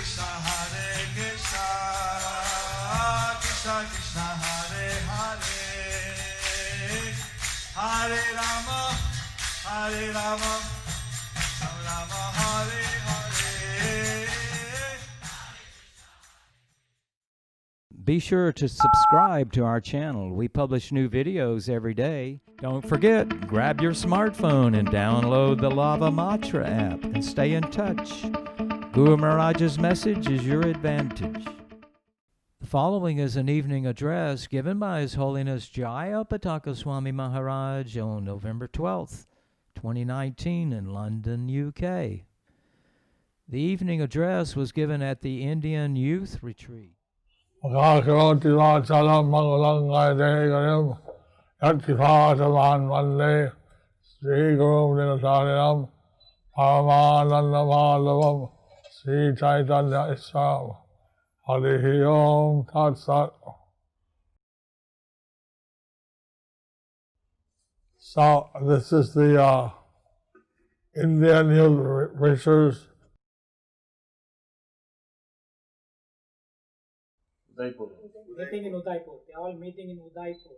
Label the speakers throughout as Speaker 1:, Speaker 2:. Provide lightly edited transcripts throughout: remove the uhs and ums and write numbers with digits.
Speaker 1: Krishna, Hare Krishna, Krishna Krishna, Hare Hare, Hare Rama, Hare Rama, Rama Rama, Hare Hare.
Speaker 2: Be sure to subscribe to our channel. We publish new videos every day. Don't forget, grab your smartphone and download the Lava Matra app and stay in touch. Guru Maharaj's message is your advantage. The following is an evening address given by His Holiness Jayapataka Swami Maharaj on November 12th, 2019 in London, UK. The evening address was given at the Indian Youth Retreat.
Speaker 3: Karoti Vachalam Mangalang Gadegarim Yatipataman Vande Sri Guru Ninasarinam Paramananda Madhavam Sri Chaitanya Isram Harihi Om Tat Sat. So this is the Indian Youth Retreat.
Speaker 4: Meeting in Udaipur. They are all meeting in Udaipur.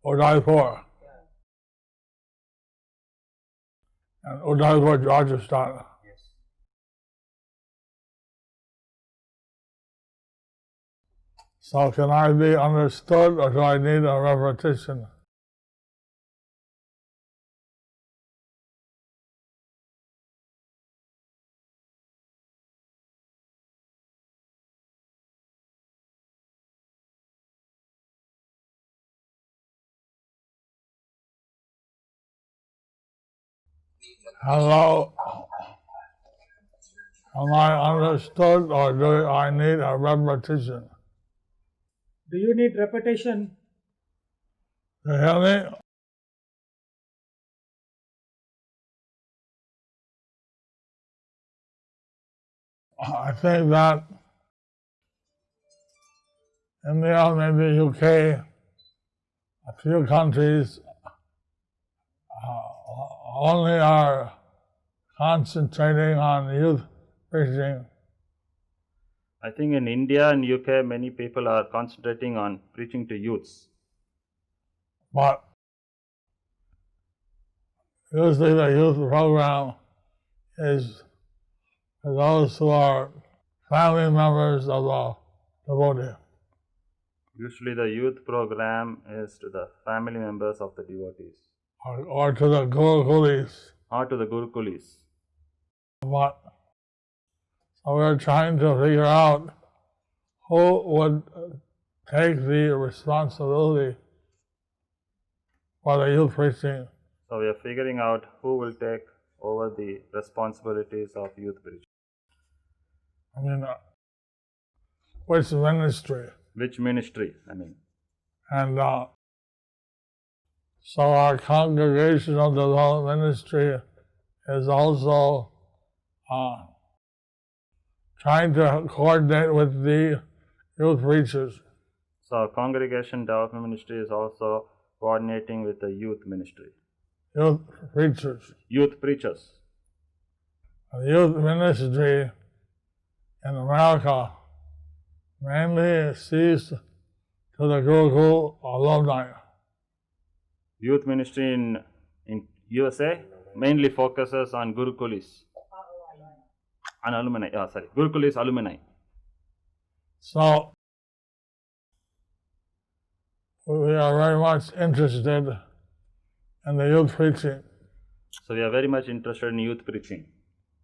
Speaker 3: Udaipur.
Speaker 4: Yeah.
Speaker 3: And Udaipur, Rajasthan.
Speaker 4: Yes.
Speaker 3: So can I be understood or do I need a repetition? Hello? Am I understood or do I need a repetition?
Speaker 4: Do you need repetition?
Speaker 3: You hear me? I think that India, maybe UK, a few countries only are concentrating on youth preaching.
Speaker 5: I think in India and UK, many people are concentrating on preaching to youths.
Speaker 3: But usually the youth program is for those who are family members of the devotee.
Speaker 5: Usually the youth program is to the family members of the devotees.
Speaker 3: Or to the Gurukulis.
Speaker 5: Or to the Gurukulis.
Speaker 3: But so we're trying to figure out who would take the responsibility for the youth preaching.
Speaker 5: So we are figuring out who will take over the responsibilities of youth preaching.
Speaker 3: I mean, which ministry?
Speaker 5: Which ministry,
Speaker 3: And so our Congregational Development Ministry is also trying to coordinate with the youth preachers.
Speaker 5: So our Congregation Development Ministry is also coordinating with the youth ministry.
Speaker 3: Youth preachers.
Speaker 5: Youth preachers.
Speaker 3: The youth ministry in America mainly sees to the Gurukul alumni.
Speaker 5: Youth ministry in USA mainly focuses on Gurukulis. On alumni, Gurukulis alumni.
Speaker 3: So we are very much interested in the youth preaching.
Speaker 5: So we are very much interested in youth preaching.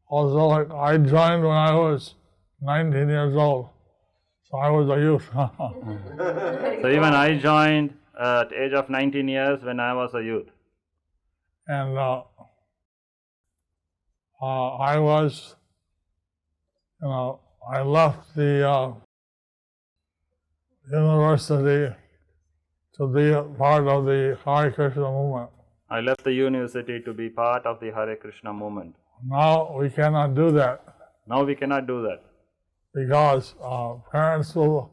Speaker 3: Also, I joined when I was 19 years old, so I was a youth.
Speaker 5: So even I joined at the age of 19 years when I was a youth.
Speaker 3: And I was, I left the university to be a part of the Hare Krishna movement.
Speaker 5: I left the university to be part of the Hare Krishna movement.
Speaker 3: Now we cannot do that.
Speaker 5: Now we cannot do that.
Speaker 3: Because parents will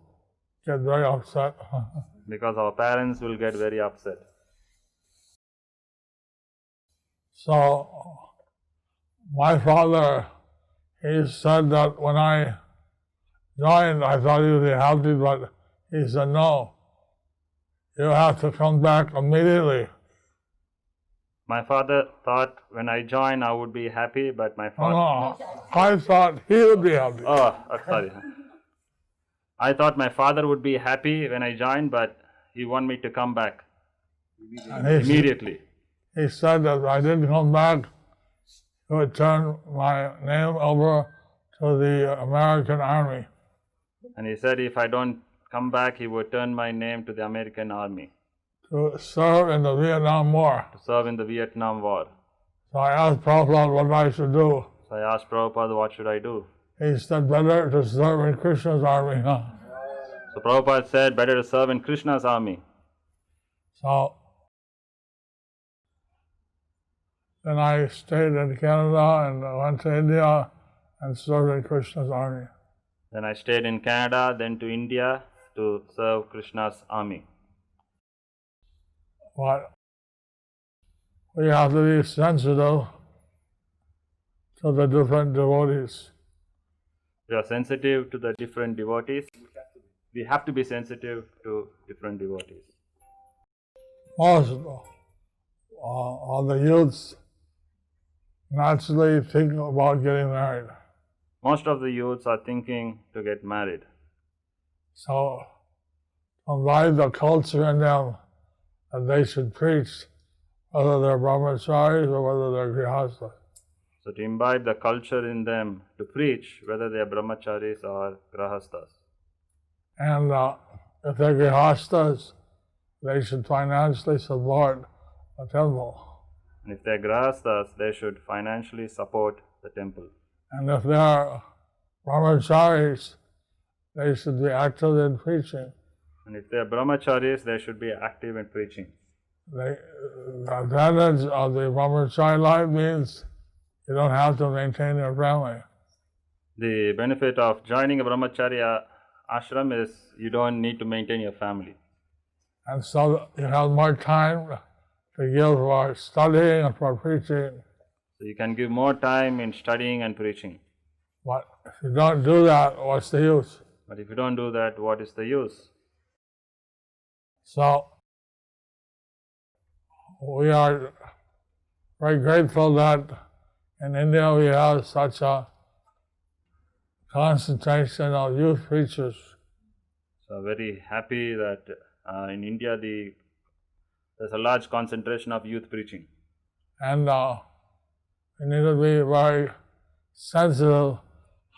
Speaker 3: get very upset.
Speaker 5: Because our parents will get very upset.
Speaker 3: So my father, he said that when I joined, I thought he would be happy, but he said, no, you have to come back immediately.
Speaker 5: My father thought when I joined I would be happy, but my father...
Speaker 3: No, I thought he would be happy.
Speaker 5: Sorry. I thought my father would be happy when I joined, but he wanted me to come back immediately.
Speaker 3: He said that if I didn't come back, he would turn my name over to the American Army.
Speaker 5: And he said if I don't come back, he would turn my name to the American Army.
Speaker 3: To serve in the Vietnam War.
Speaker 5: To serve in the Vietnam War.
Speaker 3: So I asked Prabhupada what I should do.
Speaker 5: So I asked Prabhupada, what should I do?
Speaker 3: He said, better to serve in Krishna's army.
Speaker 5: So Prabhupada said, better to serve in Krishna's army.
Speaker 3: So then I stayed in Canada and went to India and served in Krishna's army.
Speaker 5: Then I stayed in Canada, then to India to serve Krishna's army.
Speaker 3: But we have to be sensitive to the different devotees.
Speaker 5: We are sensitive to the different devotees. We have to be sensitive to different devotees.
Speaker 3: Most of the youths naturally think about getting married.
Speaker 5: Most of the youths are thinking to get married.
Speaker 3: So, to imbibe the culture in them that they should preach, whether they're brahmacharis or whether they're grihastas.
Speaker 5: So to imbibe the culture in them to preach, whether they are brahmacharis or grahastas.
Speaker 3: And if they're grihastas, they should financially support the temple.
Speaker 5: And if they're grahastas, they should financially support the temple.
Speaker 3: And if they're brahmacharis, they should be active in preaching.
Speaker 5: And if they're brahmacharis, they should be active in preaching.
Speaker 3: The advantage of the brahmachari life means you don't have to maintain your family.
Speaker 5: The benefit of joining a brahmacharya ashram is you don't need to maintain your family.
Speaker 3: And so you have more time to give for studying and for preaching.
Speaker 5: So you can give more time in studying and preaching.
Speaker 3: But if you don't do that, what's the use?
Speaker 5: But if you don't do that, what is the use?
Speaker 3: So we are very grateful that in India we have such a concentration of youth preachers.
Speaker 5: So very happy that in India there's a large concentration of youth preaching.
Speaker 3: And we need to be very sensitive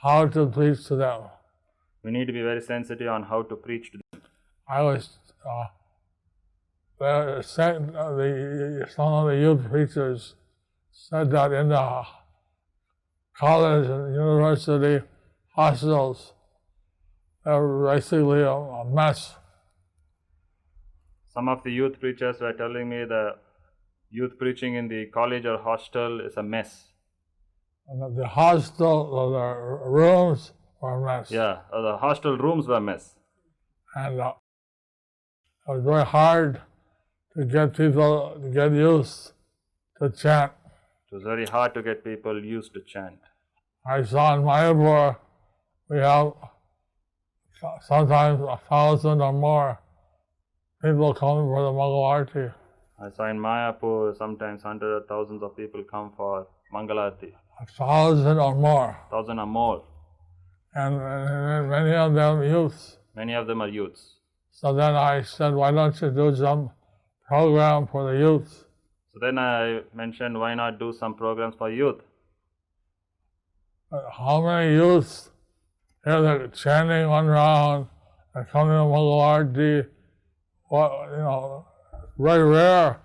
Speaker 3: how to preach to them.
Speaker 5: We need to be very sensitive on how to preach to them.
Speaker 3: I was some of the youth preachers said that in the college and university hostels, they were basically a mess.
Speaker 5: Some of the youth preachers were telling me the youth preaching in the college or hostel is a mess.
Speaker 3: And the hostel, the rooms were a mess.
Speaker 5: Yeah, the hostel rooms were a mess.
Speaker 3: And it was very hard to get people to get used to chant.
Speaker 5: It was very hard to get people used to chant.
Speaker 3: I saw in Mayapur, we have sometimes 1,000 or more people coming for the Mangal Aarti.
Speaker 5: I saw in Mayapur sometimes hundreds of thousands of people come for Mangalarti.
Speaker 3: 1,000 or more.
Speaker 5: 1,000 or more.
Speaker 3: And many of them youths.
Speaker 5: Many of them are youths.
Speaker 3: So then I said, why don't you do some program for the youth?
Speaker 5: So then I mentioned, why not do some programs for youth?
Speaker 3: How many youths hear the chanting one round and coming to Mangal Aarti? Well, very rare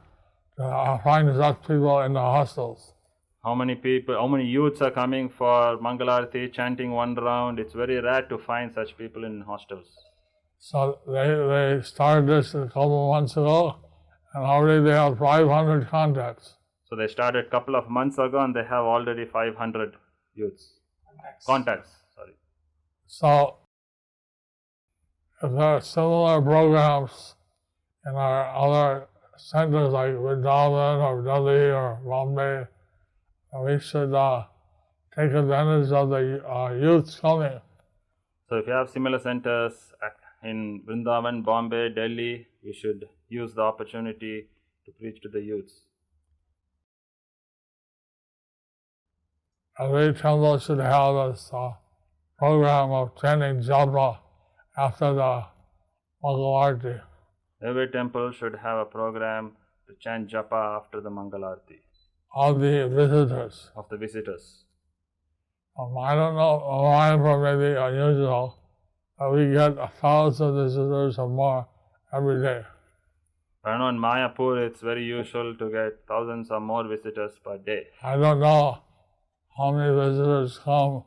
Speaker 3: to find such people in the hostels.
Speaker 5: How many youths are coming for Mangalarti, chanting one round? It's very rare to find such people in hostels.
Speaker 3: So they started this a couple of months ago, and already they have 500 contacts.
Speaker 5: So they started a couple of months ago, and they have already 500 youths. Contacts.
Speaker 3: So if there are similar programs in our other centers like Vrindavan or Delhi or Bombay, we should take advantage of the youths coming
Speaker 5: So if you have similar centers in Vrindavan, Bombay, Delhi, you should use the opportunity to preach to the youths.
Speaker 3: Every temple should have this program of chanting japa after the Mangalarti.
Speaker 5: Every temple should have a program to chant japa after the Mangalarti
Speaker 3: Of the visitors.
Speaker 5: of the visitors.
Speaker 3: I don't know, mine maybe unusual, but we get 1,000 visitors or more every day.
Speaker 5: I know in Mayapur it's very usual to get thousands or more visitors per day.
Speaker 3: I don't know how many visitors come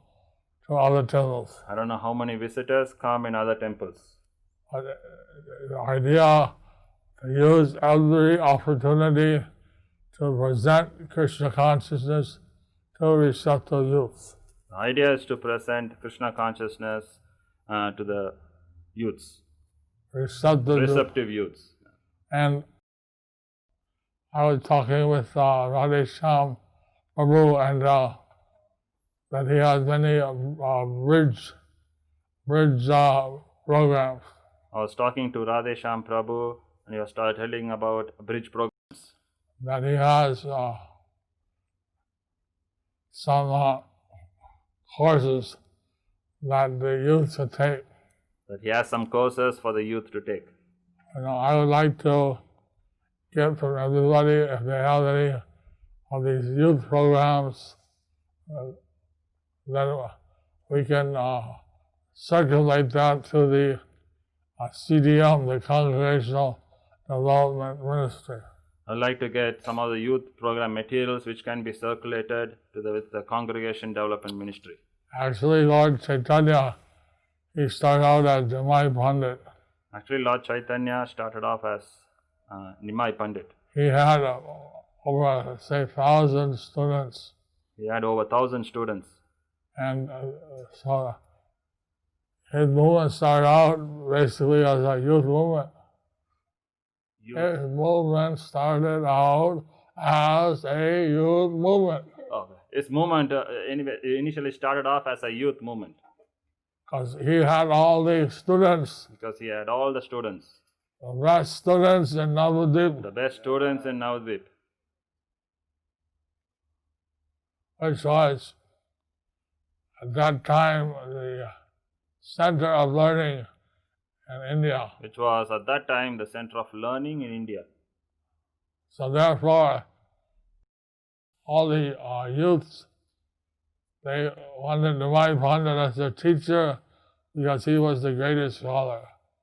Speaker 3: to other temples.
Speaker 5: I don't know how many visitors come in other temples.
Speaker 3: But the idea to use every opportunity to present Krishna consciousness to receptive youths.
Speaker 5: The idea is to present Krishna consciousness to the youths, receptive youths.
Speaker 3: And I was talking with Radhesham Prabhu, and that he has many bridge programs.
Speaker 5: I was talking to Radhesham Prabhu, and he was telling about bridge programs.
Speaker 3: That he has some courses that the youth should take.
Speaker 5: That he has some courses for the youth to take.
Speaker 3: I would like to get from everybody, if they have any of these youth programs, then we can circulate that to the CDM, the Congregational Development Ministry.
Speaker 5: I'd like to get some of the youth program materials which can be circulated to the Congregation Development Ministry.
Speaker 3: Actually, Lord Chaitanya, he started out as Nimai Pandit.
Speaker 5: Actually, Lord Chaitanya started off as Nimai Pandit.
Speaker 3: He had over, say, 1,000 students.
Speaker 5: He had over 1,000 students.
Speaker 3: And so his movement started out basically as a youth movement. His movement started out as a youth movement.
Speaker 5: Okay. His movement initially started off as a youth movement.
Speaker 3: Because he had all the students.
Speaker 5: Because he had all the students.
Speaker 3: The best students in Navadvip.
Speaker 5: The best students in Navadvip.
Speaker 3: Which was, at that time, the center of learning in India.
Speaker 5: Which was, at that time, the center of learning in India.
Speaker 3: So therefore, all the youths, they wanted Nimai Pandit as their teacher because he was the greatest scholar.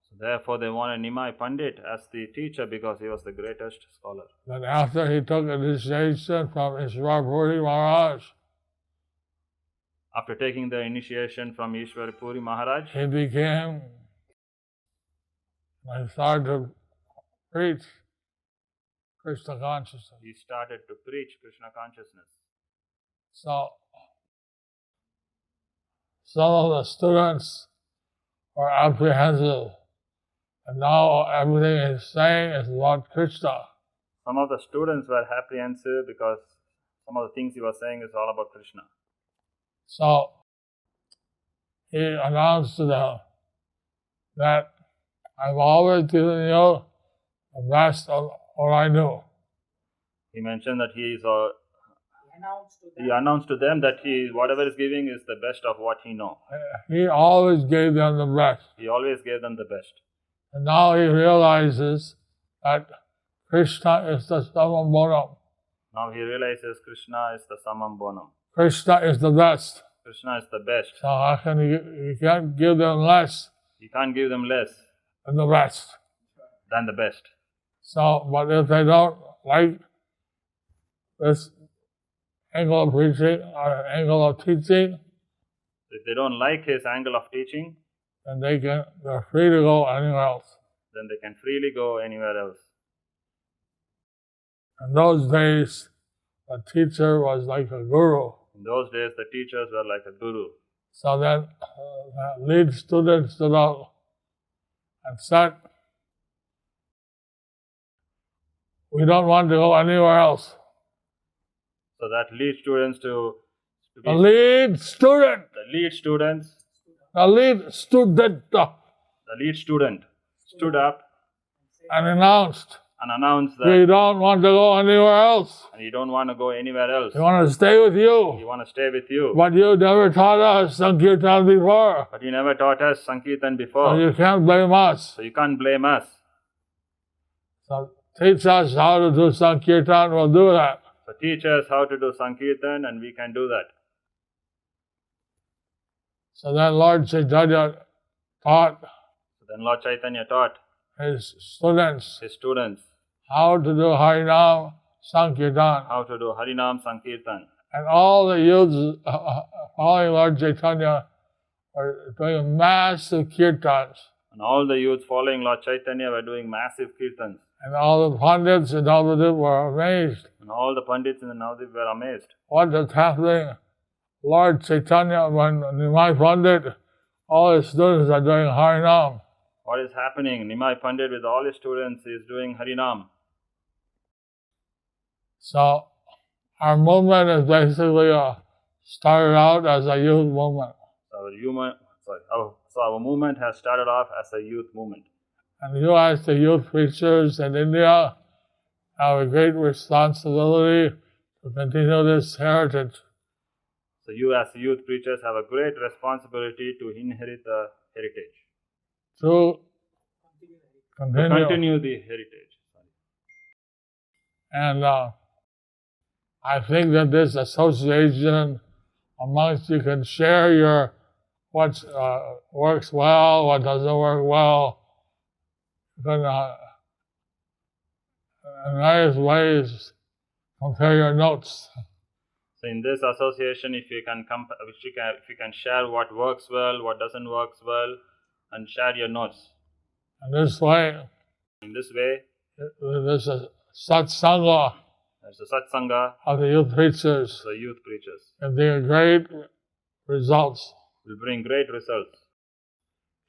Speaker 5: So therefore, they wanted Nimai Pandit as the teacher because he was the greatest scholar.
Speaker 3: Then after he took initiation from Ishwar Puri Maharaj,
Speaker 5: after taking the initiation from Ishwar Puri Maharaj,
Speaker 3: he started to preach Krishna consciousness.
Speaker 5: He started to preach Krishna consciousness.
Speaker 3: So, some of the students were apprehensive, and now everything he's saying is about Krishna.
Speaker 5: Some of the students were apprehensive because some of the things he was saying is all about Krishna.
Speaker 3: So, he announced to them that I've always given you the best of what I knew.
Speaker 5: He mentioned that he announced to them that whatever is giving is the best of what he knows.
Speaker 3: He always gave them the best.
Speaker 5: He always gave them the best.
Speaker 3: And now he realizes that Krishna is the summum bonum.
Speaker 5: Now he realizes Krishna is the summum bonum.
Speaker 3: Krishna is the best.
Speaker 5: Krishna is the best.
Speaker 3: So how can he can't give them less
Speaker 5: He can't give them less
Speaker 3: than the best.
Speaker 5: than the best.
Speaker 3: So, but if they don't like this angle of preaching or angle of teaching,
Speaker 5: If they don't like his angle of teaching,
Speaker 3: then they're free to go anywhere else.
Speaker 5: then they can freely go anywhere else.
Speaker 3: In those days, a teacher was like a guru.
Speaker 5: In those days, the teachers were like a guru.
Speaker 3: So then the lead student stood up and said, we don't want to go anywhere else.
Speaker 5: So that lead students to be
Speaker 3: The lead student
Speaker 5: the lead students
Speaker 3: the lead student
Speaker 5: the lead student stood up
Speaker 3: and announced,
Speaker 5: and announced
Speaker 3: we
Speaker 5: that
Speaker 3: don't want to go anywhere else.
Speaker 5: you don't want to go anywhere else.
Speaker 3: We want to stay with
Speaker 5: We
Speaker 3: you.
Speaker 5: want to stay with you.
Speaker 3: But you never taught us Sankirtan before.
Speaker 5: But you never taught us Sankirtan
Speaker 3: So
Speaker 5: before.
Speaker 3: you can't blame us.
Speaker 5: So you can't blame us.
Speaker 3: So teach us how to do Sankirtan, we'll do that.
Speaker 5: So teach us how to do Sankirtan and we can do that.
Speaker 3: So then Lord Chaitanya taught
Speaker 5: So then Lord Chaitanya taught
Speaker 3: his students
Speaker 5: his students
Speaker 3: how to do Harinam Sankirtan.
Speaker 5: how to do Harinam Sankirtan.
Speaker 3: And all the youths following Lord Chaitanya were doing massive kirtans.
Speaker 5: And all the youths following Lord Chaitanya were doing massive kirtans.
Speaker 3: And all the pandits and all the were amazed.
Speaker 5: And all the pandits in the Navadip were amazed.
Speaker 3: What is happening? Lord Chaitanya, when Nimai Pandit, all his students are doing Harinam.
Speaker 5: What is happening? Nimai Pandit with all his students is doing Harinam.
Speaker 3: So our movement is basically started out as a youth movement.
Speaker 5: So our movement has started off as a youth movement.
Speaker 3: And you as the youth preachers in India have a great responsibility to continue this heritage.
Speaker 5: So you as youth preachers have a great responsibility to inherit the heritage.
Speaker 3: To
Speaker 5: To
Speaker 3: continue.
Speaker 5: continue the heritage.
Speaker 3: And I think that this association amongst you can share your what works well, what doesn't work well. You can in various ways compare your notes.
Speaker 5: So in this association, if you can share what works well, what doesn't work well, and share your notes.
Speaker 3: And this way,
Speaker 5: In this way,
Speaker 3: this is satsanga
Speaker 5: there's a satsanga,
Speaker 3: of the youth preachers
Speaker 5: the youth preachers
Speaker 3: can bring great results.
Speaker 5: will bring great results.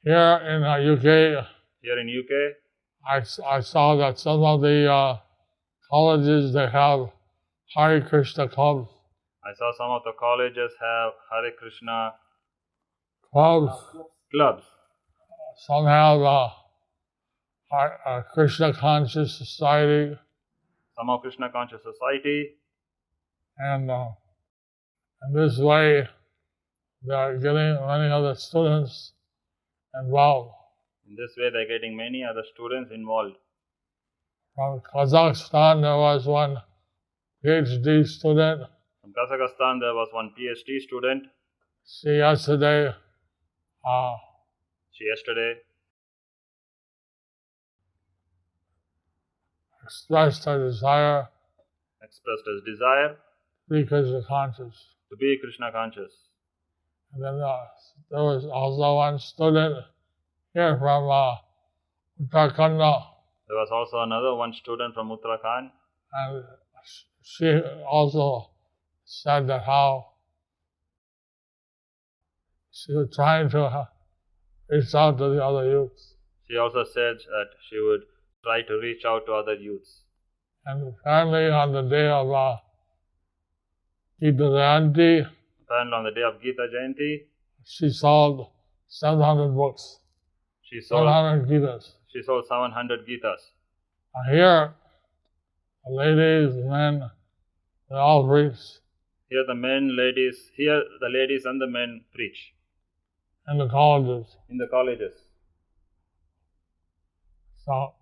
Speaker 3: Here in UK,
Speaker 5: Here in UK,
Speaker 3: I saw that some of the colleges, they have Hare Krishna clubs.
Speaker 5: I saw some of the colleges have Hare Krishna clubs.
Speaker 3: Some have Krishna Conscious Society,
Speaker 5: Some of Krishna Conscious Society,
Speaker 3: and in this way, they are getting many of the students involved.
Speaker 5: in this way they're getting many other students involved.
Speaker 3: From Kazakhstan, there was one PhD student.
Speaker 5: From Kazakhstan, there was one PhD student.
Speaker 3: She yesterday
Speaker 5: She yesterday
Speaker 3: expressed her desire
Speaker 5: expressed his desire
Speaker 3: to be Krishna conscious.
Speaker 5: to be Krishna conscious.
Speaker 3: And then there was also one student here from Uttarakhand,
Speaker 5: There was also another one student from Uttarakhand,
Speaker 3: and she also said that how she was trying to reach out to the other youths.
Speaker 5: She also said that she would try to reach out to other youths.
Speaker 3: And apparently on the day of Gita Jayanti,
Speaker 5: Apparently on the day of Gita Jayanti,
Speaker 3: she sold 700 books,
Speaker 5: she sold
Speaker 3: 700 Gitas.
Speaker 5: 700 Gitas.
Speaker 3: Here, the ladies, men, they all preach
Speaker 5: Here the ladies and the men preach
Speaker 3: in the colleges.
Speaker 5: in the colleges.
Speaker 3: So,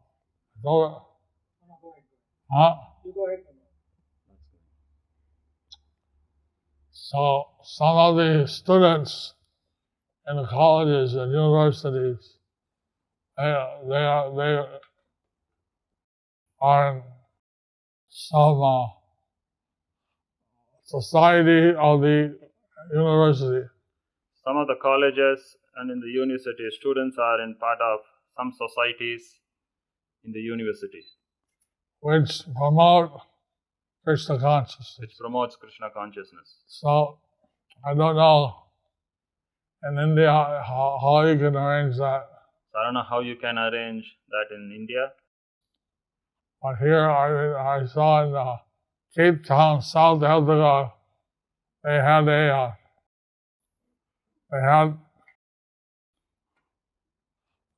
Speaker 4: No, go ahead.
Speaker 3: huh?
Speaker 4: You go ahead.
Speaker 3: So some of the students in the colleges and universities, they are in some society of the university.
Speaker 5: Some of the colleges and in the university, students are in part of some societies in the university,
Speaker 3: which promote Krishna consciousness.
Speaker 5: which promotes Krishna consciousness.
Speaker 3: So I don't know in India how you can arrange that.
Speaker 5: So I don't know how you can arrange that in India.
Speaker 3: But here I saw in Cape Town, South Africa, they had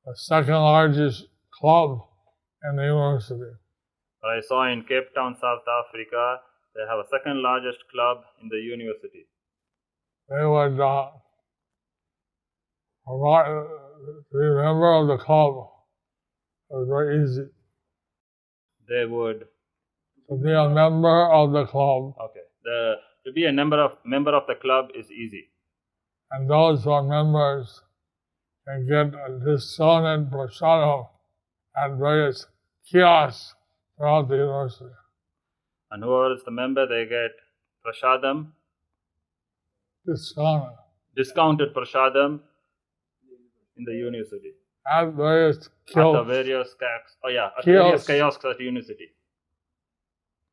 Speaker 3: the second largest club in the university.
Speaker 5: But I saw in Cape Town, South Africa, they have a second largest club in the university.
Speaker 3: They would be a member of the club. It was very easy
Speaker 5: They would,
Speaker 3: to be a member of the club,
Speaker 5: okay. To be a member of the club is easy.
Speaker 3: and those who are members can get a discounted prasadam at various kiosks throughout the university.
Speaker 5: And whoever is the member, they get prasadam, discounted prasadam in the university.
Speaker 3: At various
Speaker 5: At the
Speaker 3: kiosks.
Speaker 5: various kiosks. Oh yeah, at
Speaker 3: Kiosks.
Speaker 5: various kiosks at the university.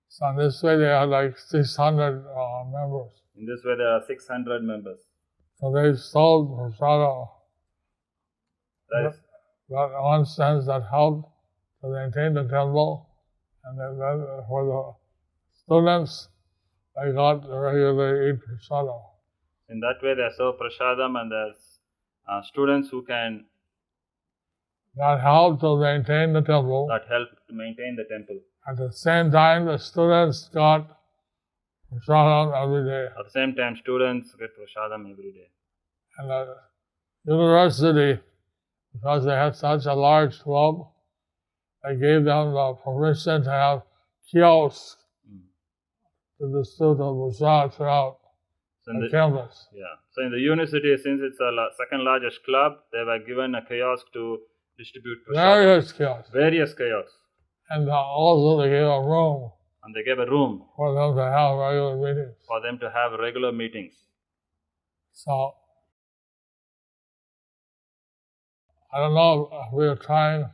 Speaker 3: So in this way, they have like 600 members.
Speaker 5: In this way, there are 600 members.
Speaker 3: So they sold prasadam.
Speaker 5: That is,
Speaker 3: But in one sense, that helped to maintain the temple, and then for the students, they got to regularly eat prasadam.
Speaker 5: in that way, they serve prasadam, and there's students who can
Speaker 3: That helped to maintain the temple.
Speaker 5: that help to maintain the temple.
Speaker 3: At the same time, the students got prasadam every day.
Speaker 5: At the same time, students get prasadam every day.
Speaker 3: And the university, because they had such a large club, they gave them the permission to have kiosks to distribute the prasad throughout
Speaker 5: So in
Speaker 3: the
Speaker 5: the,
Speaker 3: campus.
Speaker 5: yeah. So in the university, since it's the second largest club, they were given a kiosk to distribute prasadam.
Speaker 3: Various kiosks.
Speaker 5: Various kiosks.
Speaker 3: And also they gave a room
Speaker 5: And they gave a room
Speaker 3: for them to have regular meetings.
Speaker 5: for them to have regular meetings.
Speaker 3: So, I don't know if we are trying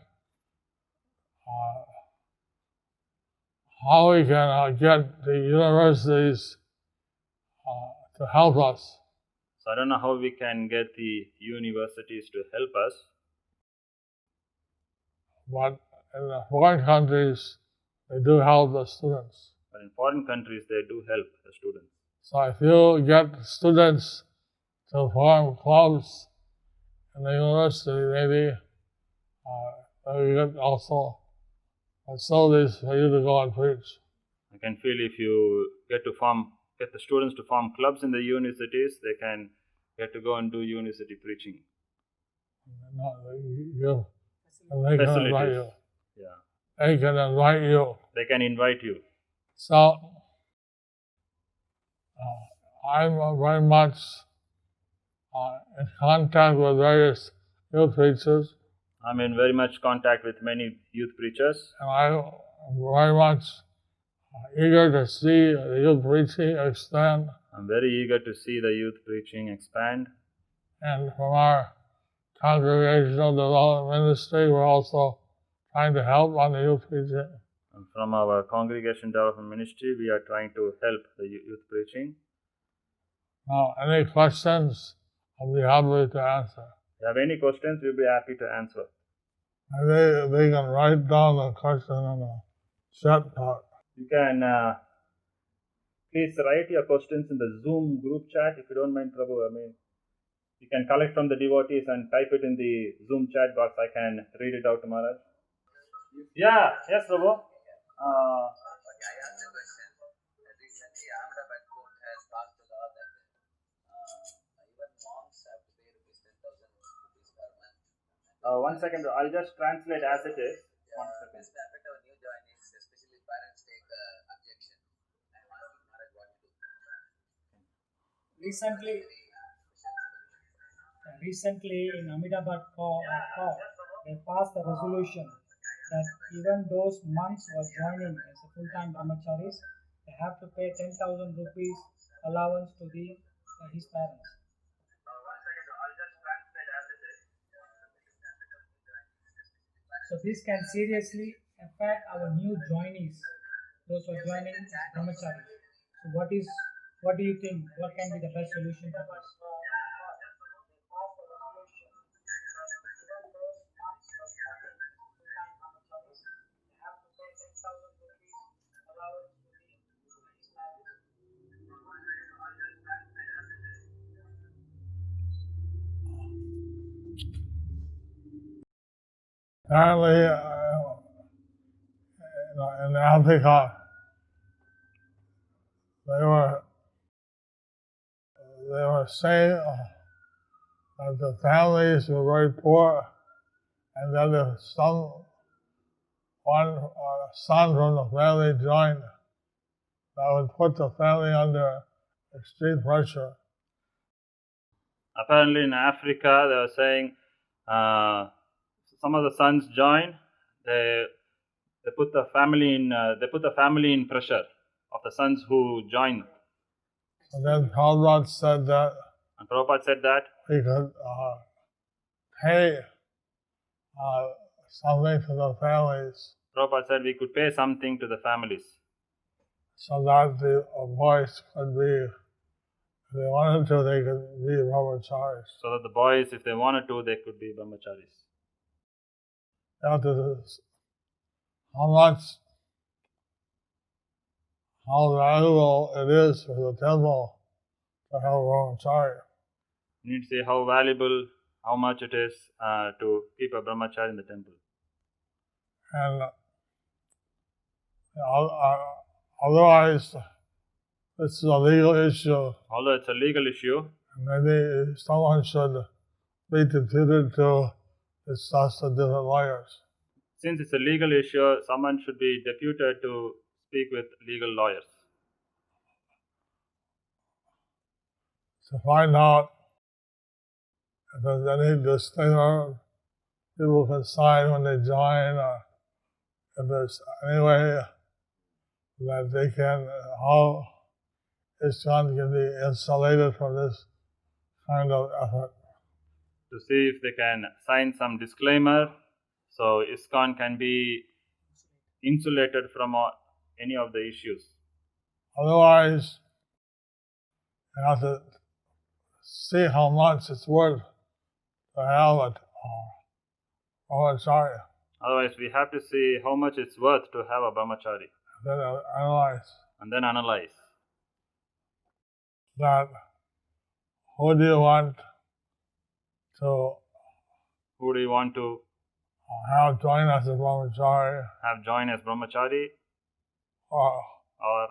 Speaker 3: how we can get the universities to help us.
Speaker 5: So I don't know how we can get the universities to help us.
Speaker 3: But in the foreign countries, they do help the students.
Speaker 5: But in foreign countries, they do help the students.
Speaker 3: So if you get students to form clubs in the university, maybe you get also facilities for you to go and preach.
Speaker 5: I can feel if you get the students to form clubs in the universities, they can get to go and do university preaching.
Speaker 3: And they can invite you.
Speaker 5: Yeah.
Speaker 3: They can invite you.
Speaker 5: They can invite you.
Speaker 3: So I'm very much in contact with various youth preachers,
Speaker 5: I'm in very much contact with many youth preachers,
Speaker 3: and I'm very much eager to see the youth preaching expand.
Speaker 5: I'm very eager to see the youth preaching expand.
Speaker 3: And from our congregational development ministry, we're also trying to help on the youth preaching.
Speaker 5: And from our congregation development ministry, we are trying to help the youth preaching.
Speaker 3: Now, any questions, I'll be happy to answer.
Speaker 5: If you have any questions, we'll be happy to answer.
Speaker 3: They can write down the question on the chat part.
Speaker 5: You can please write your questions in the Zoom group chat if you don't mind, Prabhu. I mean, you can collect from the devotees and type it in the Zoom chat box. I can read it out to Maharaj. Yeah, yes, Prabhu.
Speaker 6: I asked a question. Recently, Ahmedabad court has passed a law that even monks have to pay ₹10,000 per month.
Speaker 5: 1 second, I'll just translate as it is. 1 second.
Speaker 6: This will affect our new joinees, especially parents take objection. I'm asking Maharaj what to do.
Speaker 4: Recently in Ahmedabad court, they passed a resolution that even those monks who are joining as a full-time brahmacharis, they have to pay 10,000 rupees allowance to his parents. So this can seriously affect our new joinees, those who are joining as brahmacharis. So what do you think? What can be the best solution for this?
Speaker 3: Apparently, in Africa, they were saying that the families were very poor, and that if one son from the family joined, that would put the family under extreme pressure.
Speaker 5: Apparently, in Africa, they were saying some of the sons join. They put the family in pressure of the sons who join.
Speaker 3: And then Prabhupada said that
Speaker 5: And Prabhupada said that
Speaker 3: we could pay something to the families
Speaker 5: Prabhupada said we could pay something to the families
Speaker 3: so that the boys could be, if they wanted to, they could be brahmacharis.
Speaker 5: so that the boys, if they wanted to, they could be brahmacharis.
Speaker 3: Now, how valuable it is for the temple to have a brahmachari.
Speaker 5: You need to see how valuable, how much it is to keep a brahmachari in the temple.
Speaker 3: And otherwise, this is a legal issue.
Speaker 5: Although it's a legal issue,
Speaker 3: Maybe someone should be deputed to discuss with different lawyers.
Speaker 5: since it's a legal issue, someone should be deputed to speak with legal lawyers
Speaker 3: To find out if there's any disclaimer people can sign when they join, or if there's any way that they can, how ISKCON can be insulated from this kind of effort.
Speaker 5: to see if they can sign some disclaimer so ISKCON can be insulated from any of the issues.
Speaker 3: Otherwise, you have to see how much it's worth to have a brahmachari.
Speaker 5: Otherwise, we have to see how much it's worth to have a brahmachari
Speaker 3: Then analyze
Speaker 5: and then analyze
Speaker 3: that. Who do you want to
Speaker 5: who do you want to
Speaker 3: have join as a brahmachari,
Speaker 5: have join as brahmachari,
Speaker 3: or
Speaker 5: or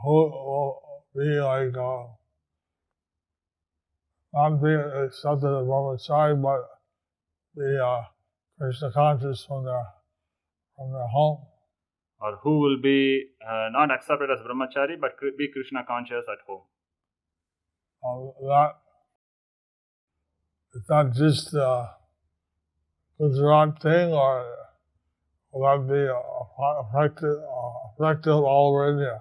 Speaker 3: who will be like not be accepted as brahmachari, but be Krishna conscious from their home.
Speaker 5: or who will be not accepted as brahmachari but be Krishna conscious at home.
Speaker 3: That is not just a Gujarat thing, or will that be effective all over India?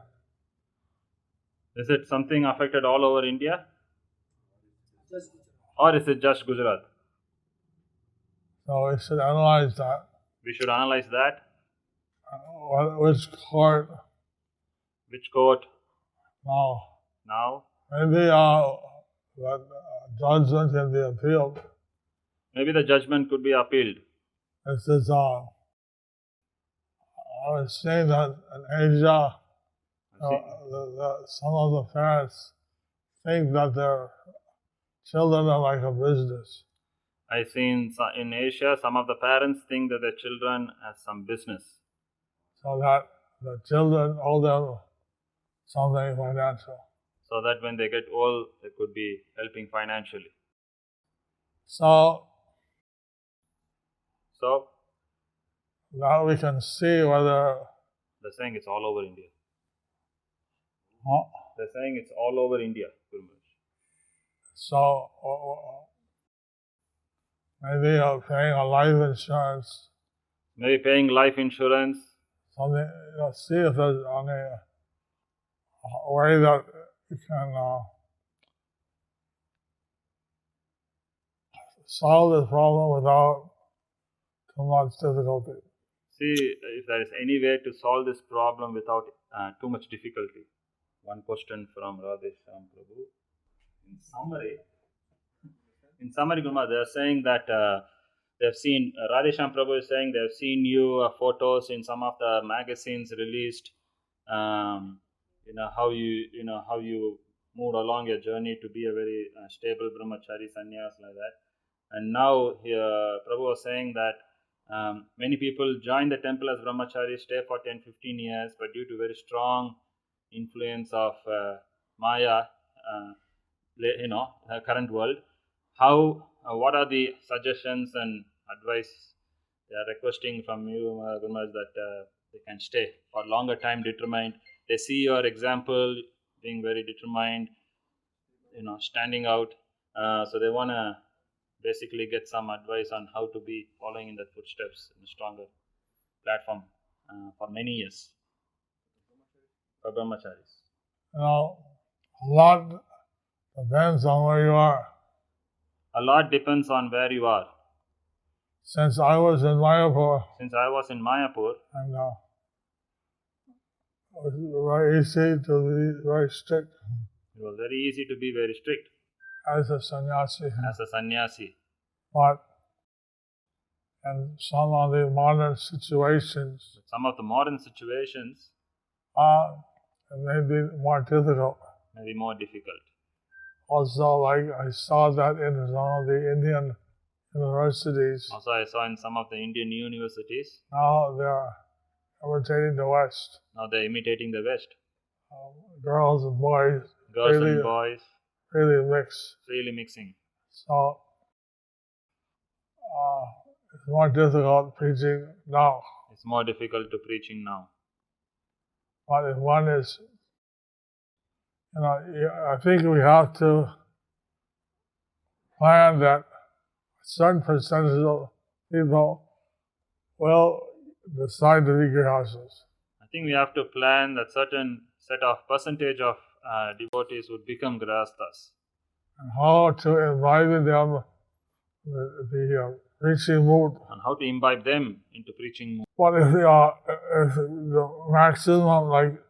Speaker 5: Is it something affected all over India? Or is it just Gujarat?
Speaker 3: So we should analyze that.
Speaker 5: We should analyze that.
Speaker 3: Which court
Speaker 5: Which court
Speaker 3: now?
Speaker 5: now?
Speaker 3: Maybe that judgment can be appealed.
Speaker 5: Maybe the judgment could be appealed.
Speaker 3: This is I was saying that in Asia, some of the parents think that their children are like a business.
Speaker 5: I've seen in Asia, some of the parents think that their children have some business.
Speaker 3: So that the children owe them something financial.
Speaker 5: So that when they get old, they could be helping financially.
Speaker 3: So
Speaker 5: So,
Speaker 3: now we can see whether
Speaker 5: they're saying it's all over India.
Speaker 3: huh?
Speaker 5: They're saying it's all over India, Guru Maharaj.
Speaker 3: So maybe paying a life insurance,
Speaker 5: Maybe paying life insurance,
Speaker 3: something. See if there's any way that you can solve this problem without too much difficulty.
Speaker 5: see if there is any way to solve this problem without too much difficulty. One question from Radhesham Prabhu. In summary, Guru Maharaj, they are saying that they've seen, Radhesham Prabhu is saying they've seen you photos in some of the magazines released. How you moved along your journey to be a very stable brahmachari, sannyas, like that. And now here Prabhu was saying that Many people join the temple as brahmacharis, stay for 10-15 years, but due to very strong influence of Maya, current world, what are the suggestions and advice they are requesting from you, Gurmas, that they can stay for longer time determined? They see your example being very determined, standing out, so they want to basically get some advice on how to be following in the footsteps in a stronger platform for many years for brahmacharis.
Speaker 3: A lot depends on where you are.
Speaker 5: A lot depends on where you are.
Speaker 3: Since I was in Mayapur,
Speaker 5: and
Speaker 3: it was very easy to be very strict.
Speaker 5: It was very easy to be very strict
Speaker 3: as a sannyasi. But in some of the modern situations, it may be more difficult. Also, like I saw that in some of the Indian universities.
Speaker 5: Also, I saw in some of the Indian universities.
Speaker 3: Now they are imitating the West.
Speaker 5: Now they're imitating the West.
Speaker 3: Girls and boys.
Speaker 5: Freely mixing.
Speaker 3: So it's more difficult preaching now.
Speaker 5: It's more difficult to preaching now.
Speaker 3: But if one is, I think we have to plan that a certain percentage of people will decide to be grihastas.
Speaker 5: I think we have to plan that certain set of percentage of devotees would become grihastas.
Speaker 3: And how to imbibe them the preaching mood.
Speaker 5: And how to imbibe them into preaching mood.
Speaker 3: But if the maximum, like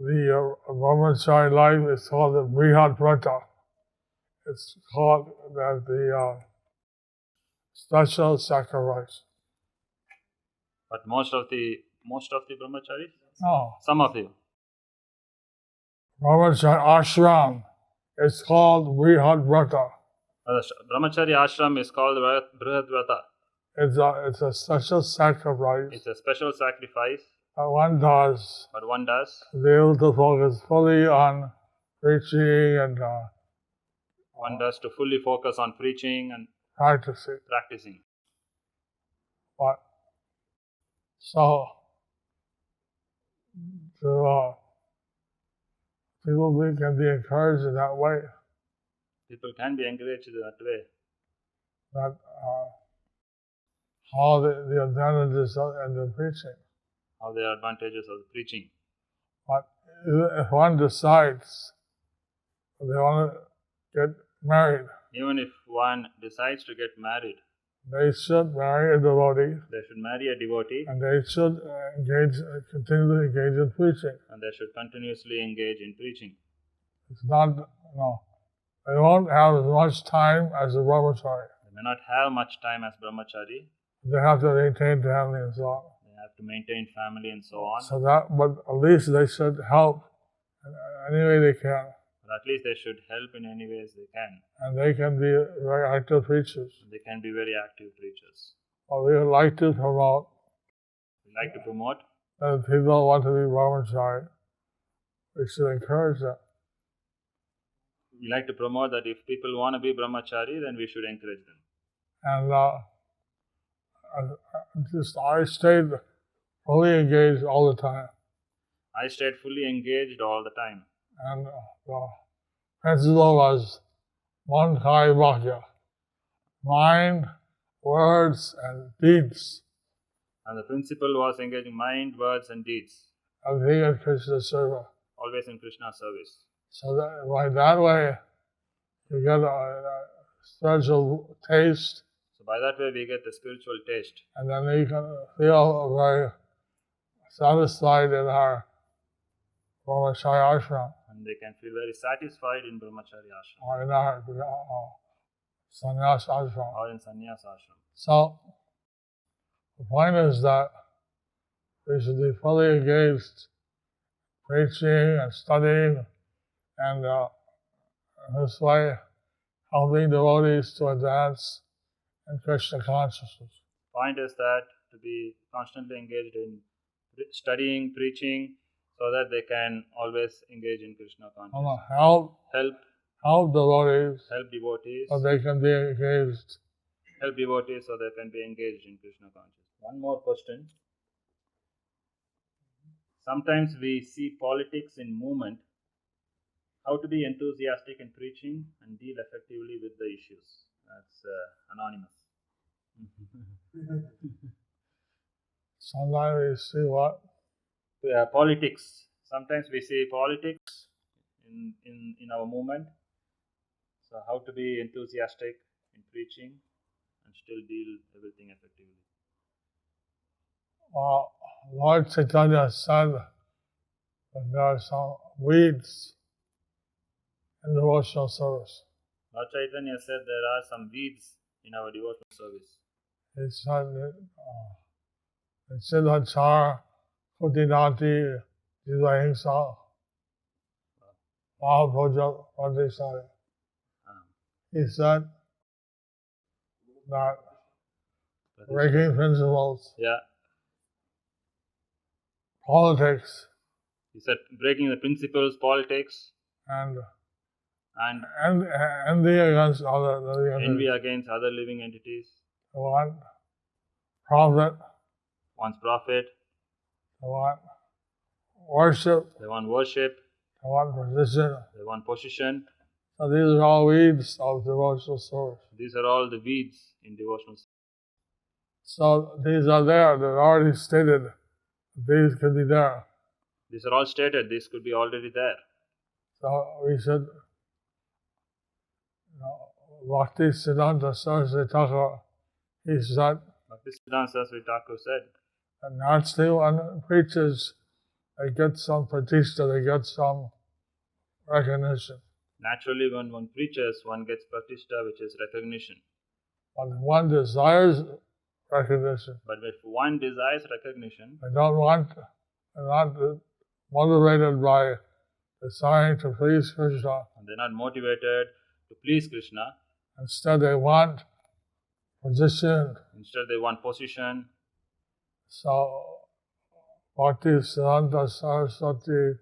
Speaker 3: the brahmachari life, is called the brihad vrata. It's called that the special sacrifice.
Speaker 5: But most of the brahmacharis?
Speaker 3: No.
Speaker 5: Some of you.
Speaker 3: Brahmachari ashram is called brihad vrata.
Speaker 5: Brahmachari ashram is called brihad vrata.
Speaker 3: It's a special sacrifice.
Speaker 5: It's a special sacrifice.
Speaker 3: But one does.
Speaker 5: To
Speaker 3: be able to focus fully on preaching and.
Speaker 5: One does to fully focus on preaching and practicing.
Speaker 3: But so people can be encouraged in that way.
Speaker 5: People can be encouraged in that way.
Speaker 3: That all the advantages and the preaching.
Speaker 5: All the advantages of the preaching.
Speaker 3: But if one decides they want to get married.
Speaker 5: Even if one decides to get married.
Speaker 3: They should marry a devotee.
Speaker 5: They should marry a devotee.
Speaker 3: And they should continue to engage in preaching.
Speaker 5: And they should continuously engage in preaching.
Speaker 3: It's not, they won't have as much time as a brahmachari.
Speaker 5: They may not have much time as brahmachari.
Speaker 3: They have to maintain family and so on.
Speaker 5: They have to maintain family and so on.
Speaker 3: But at least they should help in any way they can.
Speaker 5: But at least they should help in any ways they can.
Speaker 3: And they can be very active preachers.
Speaker 5: They can be very active preachers.
Speaker 3: Well, we would like to promote. That if people want to be brahmachari, we should encourage them.
Speaker 5: We like to promote that if people want to be brahmachari, then we should encourage them.
Speaker 3: And I stayed fully engaged all the time.
Speaker 5: I stayed fully engaged all the time.
Speaker 3: And the principle was one kai vakya, mind, words, and deeds.
Speaker 5: And the principle was engaging mind, words, and deeds.
Speaker 3: And being in Krishna's service.
Speaker 5: Always in Krishna's service.
Speaker 3: So that way, you get a spiritual taste.
Speaker 5: So by that way, we get the spiritual taste.
Speaker 3: And then you can feel very satisfied in our brahmachari ashram.
Speaker 5: And they can feel very satisfied in brahmachari ashram.
Speaker 3: Or in our sannyas ashram.
Speaker 5: Or in sannyas ashram.
Speaker 3: So, the point is that we should be fully engaged, preaching and studying, and this way helping devotees to advance in Krishna consciousness.
Speaker 5: Point is that to be constantly engaged in studying, preaching, so that they can always engage in Krishna consciousness.
Speaker 3: Help devotees
Speaker 5: Help devotees.
Speaker 3: so they can be engaged.
Speaker 5: Help devotees so they can be engaged in Krishna consciousness. One more question. Sometimes we see politics in movement. How to be enthusiastic in preaching and deal effectively with the issues. That's anonymous.
Speaker 3: Sometimes we see what?
Speaker 5: Politics. Sometimes we see politics in our movement. So how to be enthusiastic in preaching and still deal everything effectively.
Speaker 3: Well, Lord Chaitanya said that there are some weeds in devotional service.
Speaker 5: Lord Chaitanya said there are some weeds in our devotional service.
Speaker 3: He said that Siddhachar Kutinati Jivahingsa Mahabhoja Pradesari. He said that breaking principles, politics,
Speaker 5: he said breaking the principles, politics,
Speaker 3: and
Speaker 5: envy
Speaker 3: against other living entities.
Speaker 5: Envy against other living entities.
Speaker 3: They want profit.
Speaker 5: Wants profit.
Speaker 3: They want worship.
Speaker 5: They want worship.
Speaker 3: They want position.
Speaker 5: They want position.
Speaker 3: So these are all weeds of devotional service.
Speaker 5: These are all the weeds in devotional service.
Speaker 3: So these are there. They're already stated. These could be there.
Speaker 5: These are all stated. These could be already there.
Speaker 3: So we should, Bhakti Siddhanta Saraswati Thakur, he said,
Speaker 5: Bhakti Siddhanta Saraswati Thakur said,
Speaker 3: and naturally one preaches, they get some pratishtha, they get some recognition.
Speaker 5: Naturally, when one preaches, one gets pratishtha, which is recognition.
Speaker 3: But if one desires recognition,
Speaker 5: but if one desires recognition,
Speaker 3: they're not motivated by desiring to please Krishna.
Speaker 5: And they're not motivated to please Krishna.
Speaker 3: Instead, they want position.
Speaker 5: Instead, they want position.
Speaker 3: So, Bhakti Siddhanta Saraswati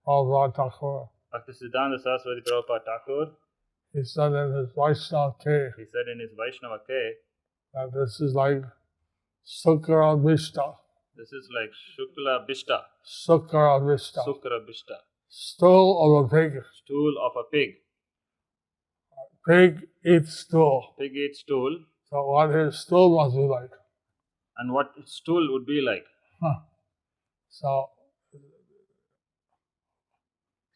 Speaker 3: Prabhupada Thakur,
Speaker 5: Bhakti Siddhanta Saraswati Prabhupada Thakur,
Speaker 3: he said in his Vaishnava K, that this is like Sukra Bhishta.
Speaker 5: This is like Shukla Bhishta.
Speaker 3: Sukra Bhishta.
Speaker 5: Sukra Bhishta.
Speaker 3: Stool of a pig.
Speaker 5: Stool of a pig.
Speaker 3: Pig eats stool.
Speaker 5: Pig eats stool.
Speaker 3: So what his stool must be like.
Speaker 5: And what stool would be like.
Speaker 3: So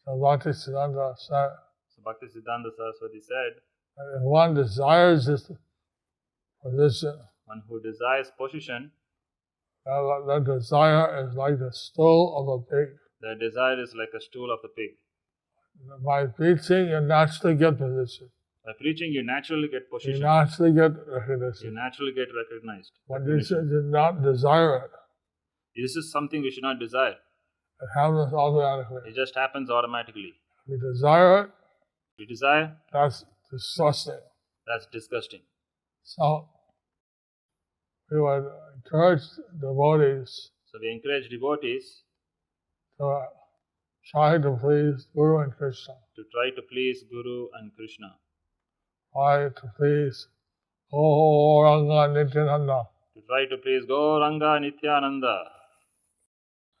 Speaker 3: Bhakti Siddhanta said,
Speaker 5: Bhakti Siddhanta Saraswati said,
Speaker 3: if one desires this position,
Speaker 5: one who desires position,
Speaker 3: that desire is like the stool of a pig.
Speaker 5: The desire is like a stool of the pig.
Speaker 3: By preaching, you naturally get position.
Speaker 5: By preaching, you naturally get position.
Speaker 3: You naturally get recognition.
Speaker 5: You naturally get recognized.
Speaker 3: But you should not desire it.
Speaker 5: This is something we should not desire.
Speaker 3: It happens automatically.
Speaker 5: It just happens automatically.
Speaker 3: If you desire it,
Speaker 5: we desire,
Speaker 3: that's disgusting.
Speaker 5: That's disgusting.
Speaker 3: So we would encourage devotees.
Speaker 5: So we encourage devotees
Speaker 3: to try to please Guru and Krishna.
Speaker 5: To try to please Guru and Krishna.
Speaker 3: Try to please Gauranga Nityananda.
Speaker 5: To try to please Gauranga Nityananda.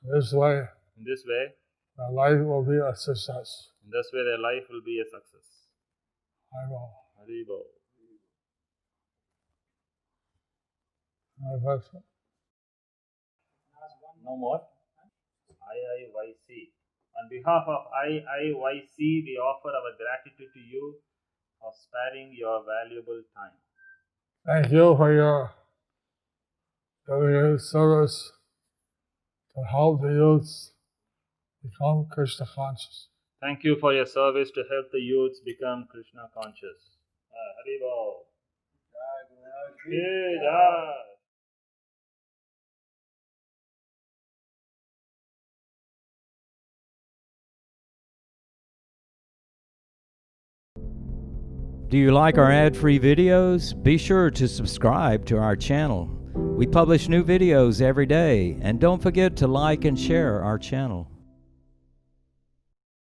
Speaker 3: In this way, their life will be a success.
Speaker 5: In this way, their life will be a success.
Speaker 3: Haribo.
Speaker 5: Haribo. No more. IIYC. On behalf of IIYC, we offer our gratitude to you for sparing your valuable time.
Speaker 3: Thank you for your dedicated service to help the youths become Krishna conscious.
Speaker 5: Thank you for your service to help the youths become Krishna conscious. Haribo. Jai.
Speaker 2: Do you like our ad-free videos? Be sure to subscribe to our channel. We publish new videos every day, and don't forget to like and share our channel.